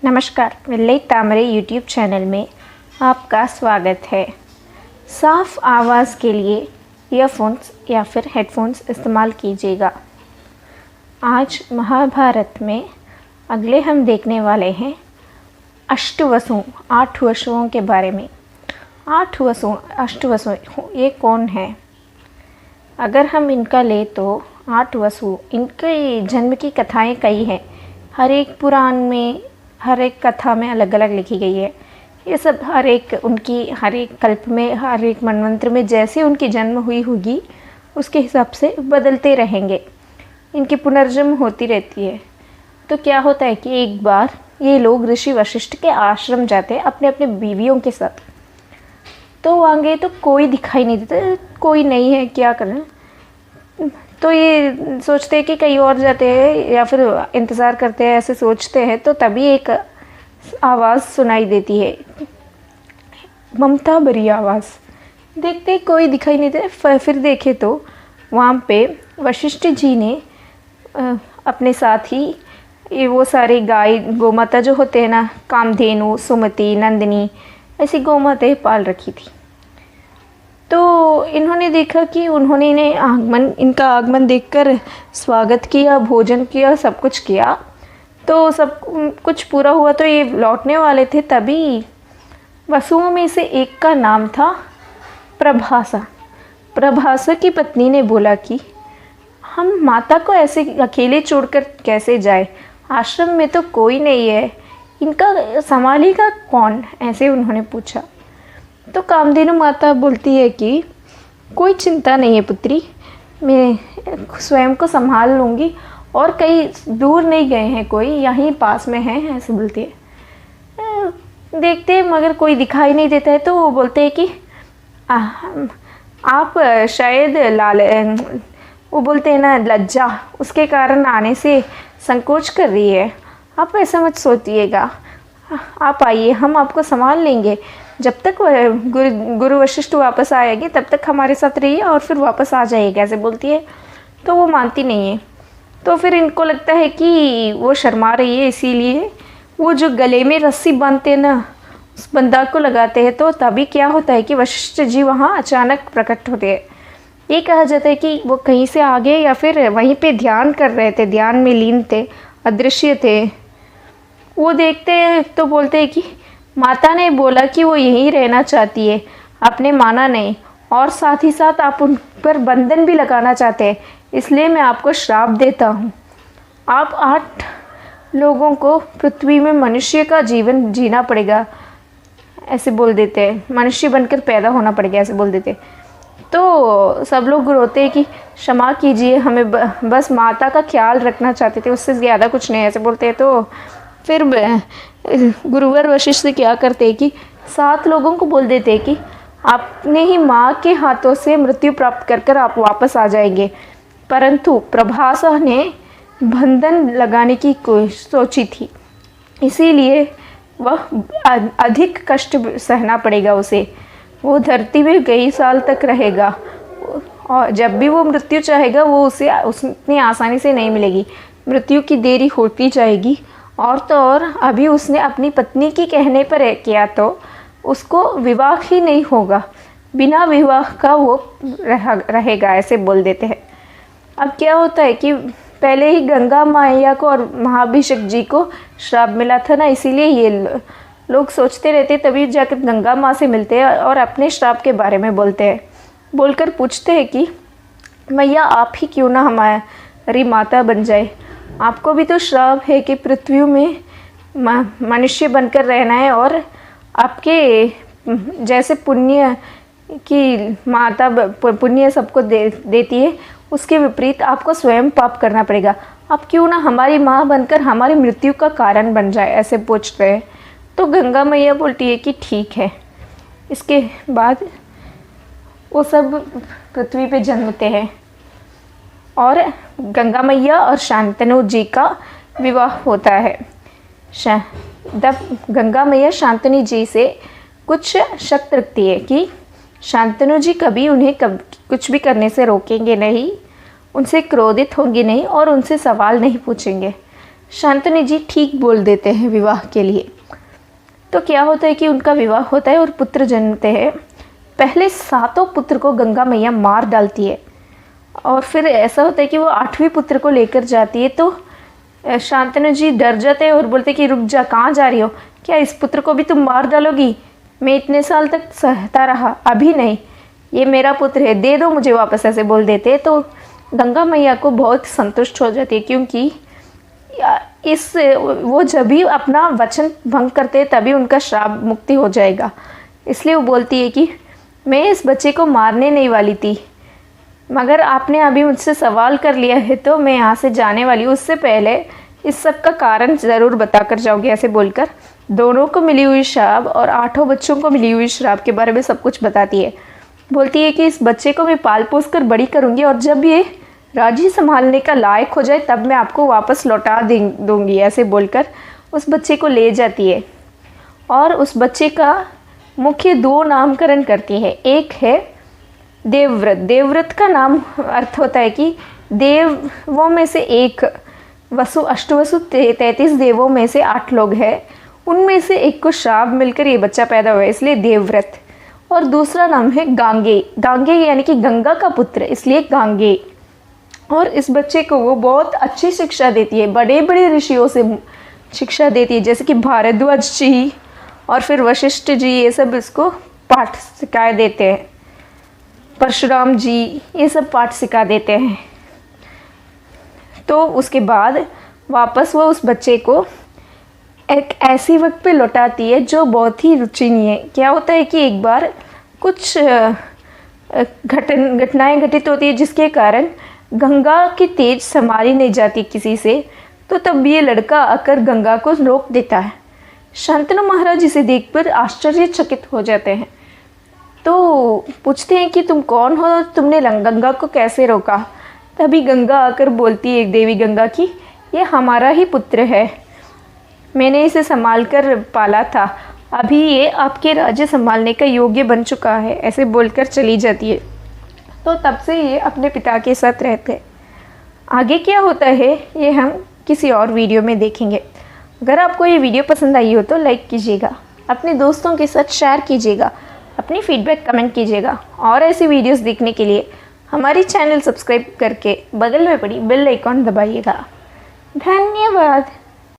नमस्कार, वेल्लई तामरे YouTube channel में आपका स्वागत है। साफ आवाज़ के लिए ईयरफोन्स या फिर हेडफोन्स इस्तेमाल कीजिएगा। आज महाभारत में अगले हम देखने वाले हैं अष्टवसु, 8 वसुओं के बारे में। 8 वसु, अष्टवसु ये कौन है? अगर हम इनका ले तो 8 वसु, इनके जन्म की कथाएं कई हैं। हर एक पुराण में, हर एक कथा में अलग अलग लिखी गई है। ये सब हर एक कल्प में, हर एक मनवंतर में जैसे उनकी जन्म हुई होगी उसके हिसाब से बदलते रहेंगे। इनकी पुनर्जन्म होती रहती है। तो क्या होता है कि एक बार ये लोग ऋषि वशिष्ठ के आश्रम जाते हैं अपने अपने बीवियों के साथ। तो वहाँ गए तो कोई दिखाई नहीं देता, कोई नहीं है, क्या करें। तो ये सोचते हैं कि कहीं और जाते हैं या फिर इंतज़ार करते हैं, ऐसे सोचते हैं। तो तभी एक आवाज़ सुनाई देती है, ममता भरी आवाज़। देखते कोई दिखाई नहीं देता, फिर देखे तो वहाँ पे वशिष्ठ जी ने अपने साथ ही वो सारी गाय गोमाता जो होते हैं ना, कामधेनु, सुमति, नंदिनी, ऐसी गोमाताएं पाल रखी थी। तो इन्होंने देखा कि इनका आगमन देखकर स्वागत किया, भोजन किया, सब कुछ किया। तो सब कुछ पूरा हुआ तो ये लौटने वाले थे। तभी वसुओं में से एक का नाम था प्रभासा। प्रभासा की पत्नी ने बोला कि हम माता को ऐसे अकेले छोड़कर कैसे जाए, आश्रम में तो कोई नहीं है, इनका संभालेगा कौन, ऐसे उन्होंने पूछा। तो कामधेनु माता बोलती है कि कोई चिंता नहीं है पुत्री, मैं स्वयं को संभाल लूँगी, और कहीं दूर नहीं गए हैं, कोई यहीं पास में है, ऐसे बोलती है। देखते हैं मगर कोई दिखाई नहीं देता है। तो वो बोलते हैं कि आप शायद वो बोलते हैं ना, लज्जा, उसके कारण आने से संकोच कर रही है। आप ऐसा मत सोचिएगा, आप आइए, हम आपको संभाल लेंगे। जब तक गुरु वशिष्ठ वापस आएगी तब तक हमारे साथ रहिए और फिर वापस आ जाइएगा, ऐसे बोलती है। तो वो मानती नहीं है। तो फिर इनको लगता है कि वो शर्मा रही है, इसीलिए वो जो गले में रस्सी बांधते हैं ना, उस बंदा को लगाते हैं। तो तभी क्या होता है कि वशिष्ठ जी वहाँ अचानक प्रकट होते हैं। ये कहा जाता है कि वो कहीं से आ गए या फिर वहीं पे ध्यान कर रहे थे, ध्यान में लीन थे, अदृश्य थे। वो देखते हैं तो बोलते हैं कि माता ने बोला कि वो यहीं रहना चाहती है, आपने माना नहीं, और साथ ही साथ आप उन पर बंधन भी लगाना चाहते हैं, इसलिए मैं आपको श्राप देता हूँ। आप 8 लोगों को पृथ्वी में मनुष्य का जीवन जीना पड़ेगा, ऐसे बोल देते हैं, मनुष्य बनकर पैदा होना पड़ेगा, ऐसे बोल देते। तो सब लोग रोते हैं कि क्षमा कीजिए, हमें बस माता का ख्याल रखना चाहते थे, उससे ज़्यादा कुछ नहीं, ऐसे बोलते हैं। तो फिर गुरुवर वशिष्ठ क्या करते हैं कि 7 लोगों को बोल देते हैं कि आपने ही माँ के हाथों से मृत्यु प्राप्त कर आप वापस आ जाएंगे। परंतु प्रभासा ने बंधन लगाने की सोची थी, इसीलिए वह अधिक कष्ट सहना पड़ेगा उसे। वो धरती में कई साल तक रहेगा और जब भी वो मृत्यु चाहेगा वो उसे उतनी आसानी से नहीं मिलेगी, मृत्यु की देरी होती जाएगी। और तो और अभी उसने अपनी पत्नी के कहने पर किया तो उसको विवाह ही नहीं होगा, बिना विवाह का वो रहेगा, ऐसे बोल देते हैं। अब क्या होता है कि पहले ही गंगा मैया को और महाभिषेक जी को श्राप मिला था ना, इसीलिए ये लोग सोचते रहते, तभी जाकर गंगा माँ से मिलते हैं और अपने श्राप के बारे में बोलते हैं। बोलकर पूछते हैं कि मैया आप ही क्यों ना हमारी माता बन जाए, आपको भी तो श्राप है कि पृथ्वी में मनुष्य बनकर रहना है, और आपके जैसे पुण्य की माता पुण्य सबको देती है, उसके विपरीत आपको स्वयं पाप करना पड़ेगा। आप क्यों ना हमारी माँ बनकर हमारी मृत्यु का कारण बन जाए, ऐसे पूछते हैं। तो गंगा मैया बोलती है कि ठीक है। इसके बाद वो सब पृथ्वी पे जन्मते हैं और गंगा मैया और शांतनु जी का विवाह होता है। जब गंगा मैया शांतनु जी से कुछ शर्त रखती है कि शांतनु जी कभी उन्हें कुछ भी करने से रोकेंगे नहीं, उनसे क्रोधित होंगे नहीं और उनसे सवाल नहीं पूछेंगे। शांतनु जी ठीक बोल देते हैं विवाह के लिए। तो क्या होता है कि उनका विवाह होता है और पुत्र जन्मते हैं। पहले 7 पुत्र को गंगा मैया मार डालती है और फिर ऐसा होता है कि वो 8वें पुत्र को लेकर जाती है। तो शांतनु जी डर जाते हैं और बोलते कि रुक जा, कहाँ जा रही हो, क्या इस पुत्र को भी तुम मार डालोगी? मैं इतने साल तक सहता रहा, अभी नहीं, ये मेरा पुत्र है, दे दो मुझे वापस, ऐसे बोल देते हैं। तो गंगा मैया को बहुत संतुष्ट हो जाती है, क्योंकि वो जब भी अपना वचन भंग करते हैं तभी उनका श्राप मुक्ति हो जाएगा। इसलिए वो बोलती है कि मैं इस बच्चे को मारने नहीं वाली थी, मगर आपने अभी मुझसे सवाल कर लिया है तो मैं यहाँ से जाने वाली हूँ, उससे पहले इस सब का कारण ज़रूर बता कर जाओगे, ऐसे बोलकर दोनों को मिली हुई श्राप और 8 बच्चों को मिली हुई श्राप के बारे में सब कुछ बताती है। बोलती है कि इस बच्चे को मैं पाल पोस कर बड़ी करूँगी और जब ये राज्य संभालने का लायक हो जाए तब मैं आपको वापस लौटा दूँगी, ऐसे बोलकर उस बच्चे को ले जाती है और उस बच्चे का मुख्य 2 नामकरण करती है। एक है देवव्रत। देवव्रत का नाम अर्थ होता है कि देवों में से एक, अष्टवसु 33 देवों में से 8 लोग हैं, उनमें से एक को श्राप मिलकर ये बच्चा पैदा हुआ है, इसलिए देवव्रत। और दूसरा नाम है गांगे। गांगे यानी कि गंगा का पुत्र, इसलिए गांगे। और इस बच्चे को वो बहुत अच्छी शिक्षा देती है, बड़े बड़े ऋषियों से शिक्षा देती है, जैसे कि भारद्वाज जी और फिर वशिष्ठ जी, ये सब इसको पाठ सिखा देते हैं। परशुराम जी ये सब पाठ सिखा देते हैं। तो उसके बाद वापस वो उस बच्चे को एक ऐसी वक्त पे लौटाती है जो बहुत ही रुचिनीय है। क्या होता है कि एक बार कुछ घटनाएं घटित होती है जिसके कारण गंगा की तेज संभाली नहीं जाती किसी से, तो तब ये लड़का आकर गंगा को रोक देता है। शांतनु महाराज इसे देखकर आश्चर्यचकित हो जाते हैं, तो पूछते हैं कि तुम कौन हो, तुमने गंगा को कैसे रोका? तभी गंगा आकर बोलती है, एक देवी गंगा की, ये हमारा ही पुत्र है, मैंने इसे संभाल कर पाला था, अभी ये आपके राज्य संभालने का योग्य बन चुका है, ऐसे बोलकर चली जाती है। तो तब से ये अपने पिता के साथ रहते हैं। आगे क्या होता है ये हम किसी और वीडियो में देखेंगे। अगर आपको ये वीडियो पसंद आई हो तो लाइक कीजिएगा, अपने दोस्तों के साथ शेयर कीजिएगा, अपनी फीडबैक कमेंट कीजिएगा और ऐसी वीडियोस देखने के लिए हमारी चैनल सब्सक्राइब करके बगल में पड़ी बेल आइकॉन दबाइएगा। धन्यवाद।